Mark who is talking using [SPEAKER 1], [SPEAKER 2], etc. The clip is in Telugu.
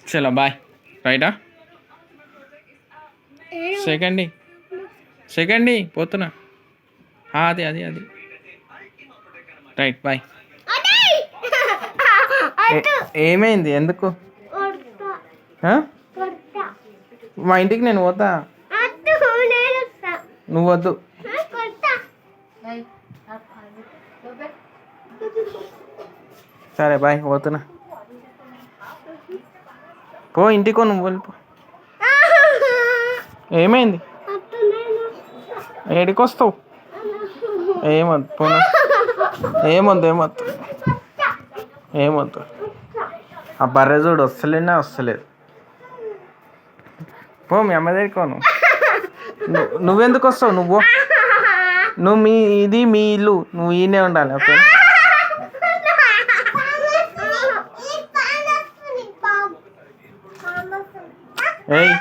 [SPEAKER 1] చలో బాయ్. రైటా? సెకండ్ పోతున్నా. అది అది అది రైట్ బాయ్. ఏమైంది? ఎందుకు? మా ఇంటికి నేను పోతా. నువ్వు వద్దు. సరే బాయ్, పోతున్నా. పో ఇంటికో, నువ్వు వెళ్ళిపో. ఏమైంది? ఏడికి వస్తావు? ఏమొద్దు పోనా. ఏమొద్దు. ఆ బర్రె చూడు వస్తలేదు. పో మీ అమ్మ దగ్గరికి. నువ్వెందుకు వస్తావు? నువ్వు ఇది మీ ఇల్లు, నువ్వు ఈయనే ఉండాలి. ఓకే. ఏయ్